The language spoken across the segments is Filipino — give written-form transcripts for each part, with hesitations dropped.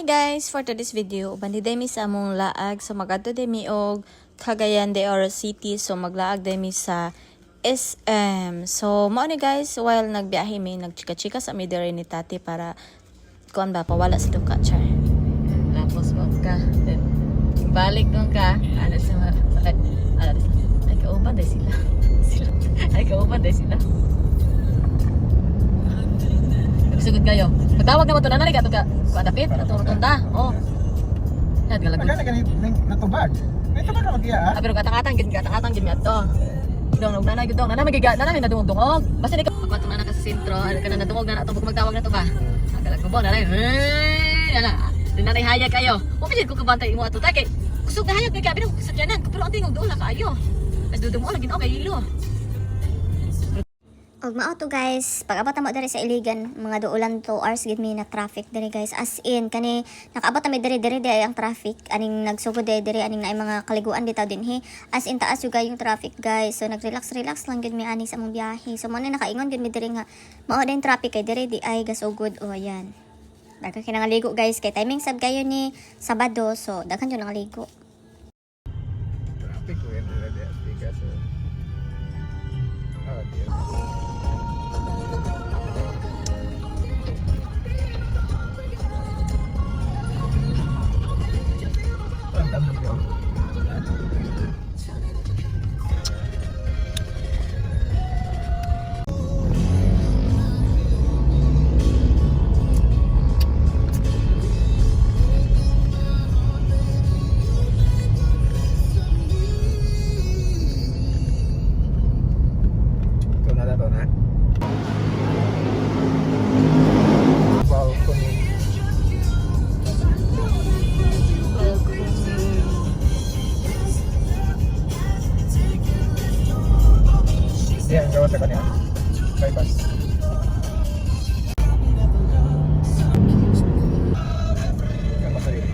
Hi guys, for today's video, bandiday mi sa among laag. So magadto day mi og Cagayan de Oro City. So maglaag day mi sa SM. So mao ni guys, while nagbiyahe mi, nagchika-chika sa mi diri ni Tati para kuan ba pawala sa duka char. Tapos wag ka. Then balik dong ka. Ano sa ay kauban day sila. Ay kauban day sila. Sugod kayo. Patawag na mo to na nari ka dapit ato rotunda. Oh. Yan galag. Magana ganit natubag. May tubag na magiya ah. Pero katang-katang gid mi ato. Dong nanay gid dong. Nanay magiga, nanay nadungog-dungog. Basta di ka pagpatong na ka sa sentro, kana nadungog na ato magtawag na to ba. Galag mo nanay. Ana. Nanay hayag kayo. Mo pidid ko kabantay imo ato ta kay kusog na hayag kay pero sadyanan pero ang tingog doon la kaayo. Mas dudum mo lagi na kay ilo. Og mao to guys, pag abot mo diri sa Iligan, mga duulan 2 hours gid mi na traffic diri guys. As in kani nakaabot mi diri ang traffic aning nagsugod diri aning naay mga kaliguan bitaw dinhi. As in taas juga yung traffic guys. So nagrelax lang gid mi ani sa among biyahe. So mo na nakaingon gid mi diri nga mao din traffic kay diri di ay gasugod o ayan. Daghan kinangaligo guys kay timing sab kayo ni Sabado. So daghan jud nangaligo. Traffic ko yan dili bigas. Oh, dear. Yan, gawa sa kanya. Bypass. Yan, masarili.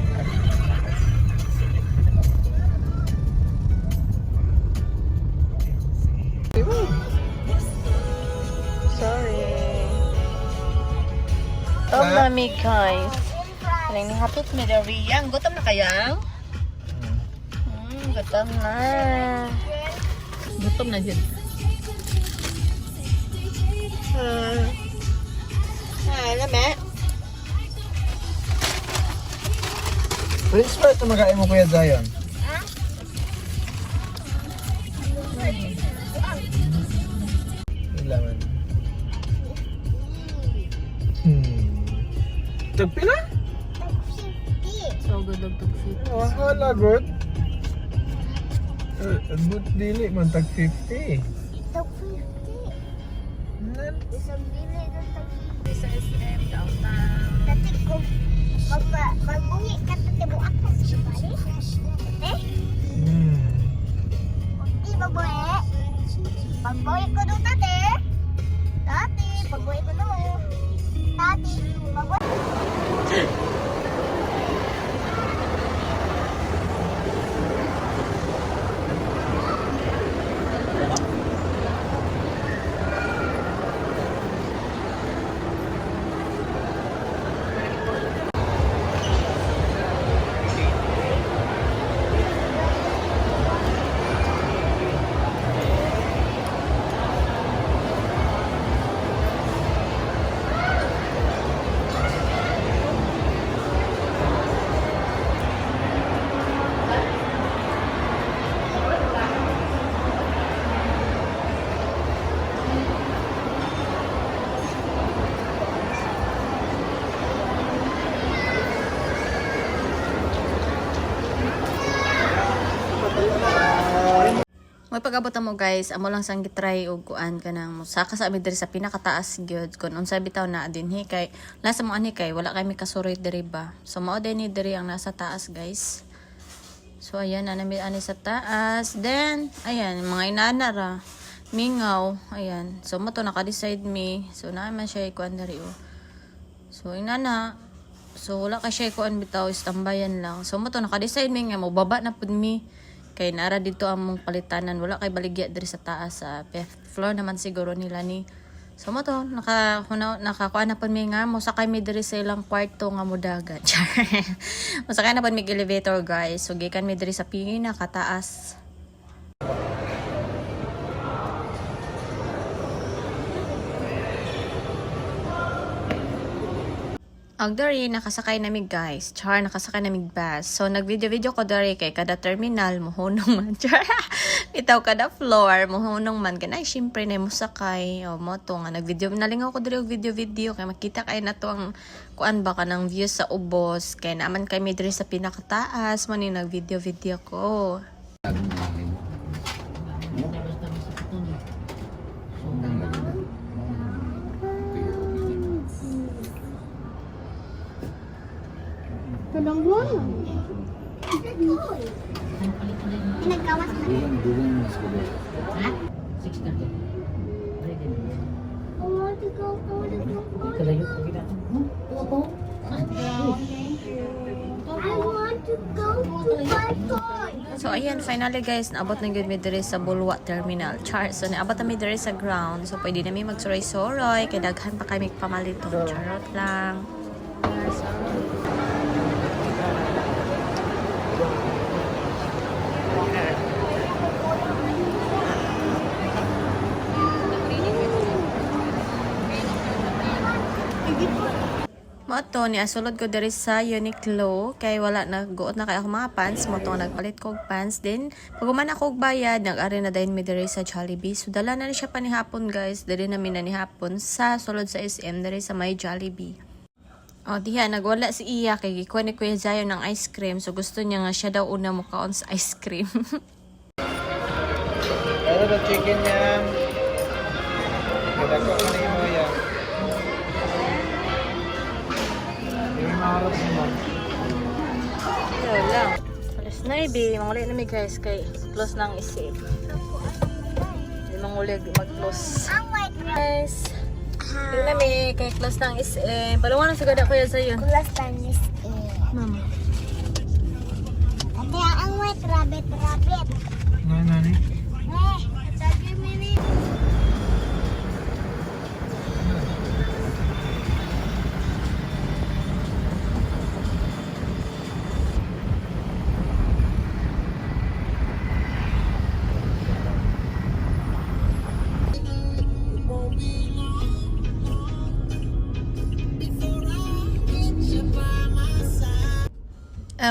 Sorry. Oh, mami guys. Aling ni hapit mi diri. Yang gutom na kaya? Gutom na. Gutom na jud. Alam eh. Prince Bert na magain mo kuya Zion. Ilaman. Tagpila? So good og tugfit. Oh, hala good. But dili man tag 50. Isang dili Sa SM downtown. dati ko magbungi ka tatibo ako sa bali. Eh? Di ba boy? Pagboy ko do tate. Tati, pagboy ko do. Tati, pagboy. May pag-abot mo guys, amo lang sang gitry og kuan kanang saka sa mi diri sa pinakataas gyud kun unsa bitaw na dinhi kay nasa mo ani kay wala kay mi kasuroy diri ba. So mao dinhi diri ang nasa taas guys. So ayan na nami ani sa taas. Then ayan mga inana ra. Mingaw, ayan. So mo to naka-decide mi. So na man siya kuan diri oh. So inana. So wala kay siya kuan bitaw istambayan lang. So mo to naka-decide mi nga mo baba na pud mi. Kay nara dito among palitanan, wala kay baligya diri sa taas sa fifth floor naman siguro nila ni. So mo to, nakakuha na pud mi nga mo sakay mi diri sa ilang kwarto nga mudagan. Mo sakay na pud mi elevator guys. So gikan mi diri sa pinakataas. Ang dari, nakasakay namin guys. Char, nakasakay namin bus. So, nag-video-video ko dari kay kada terminal, muhunong man. Char, itaw kada floor, muhunong man. Ganay, syempre na mo sakay. O, mo to nga, nag-video. Nalingaw ko dari og video-video. Kaya makita kayo na to ang kuan ba ka ng views sa ubos. Kaya naman kami dari sa pinakataas. Man yung nag-video-video ko. Pinagkawas na. Ha? 6:30. Ready na yan. I want to go. Kalayo pa kita. Opo. I want to go to my toy. So, ayan, finally guys, naabot na yun mi diri sa Bulwa Terminal. Char, so naabot na mi diri sa ground. So, pwede na mi magsuroy-suroy. Kaya daghan pa kami pamalito. Charot lang. Moto ni asulod ko diri sa Uniqlo kay wala nagguot na kay ako mga pants mo to nagpalit ko og pants din pag man ako og bayad nag-ari na dayon mi diri sa Jollibee so dala na ni siya panihapon guys diri na mi na nihapon sa sulod sa SM diri sa may Jollibee. O diha nagwala si Iya kay gikuha ni Kuya Zayo ng ice cream so gusto niya nga siya daw una mo kaon sa ice cream. Ano ba chicken yan? Madako ka na yung mga yan. Yung maharap naman. Yo lang. Alas na ibi, manguli na mi guys kay close ng isip. Di manguli mag-close. Guys. Yun na mi kay close ng isip. Palungan na sigada Kuya Zayo. Kulas tanis Mama. Ate, ang white rabbit. Nani? Sige, mini.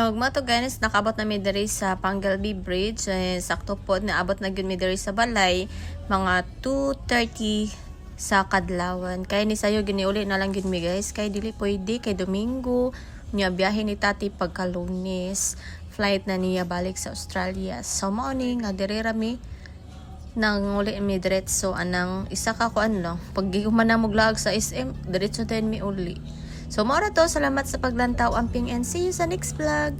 Ug mo to guys, nakabot na mi diri sa Pangalby Bridge. Sakto po naabot na gyud mi diri sa balay mga 2:30 sa kadlawan. Kay ni sayo giniuli na lang gyud mi guys kay dili pwede kay Domingo nya biyahe ni Tati pagka Lunes. Flight na niya balik sa Australia. So mao ni nga diri ra mi nang uli mi diretso anang isa ka kuan lang. Pag human na muglaag sa SM, diretso din mi uli. So, mora to. Salamat sa paglantaw, amping, and see you sa next vlog.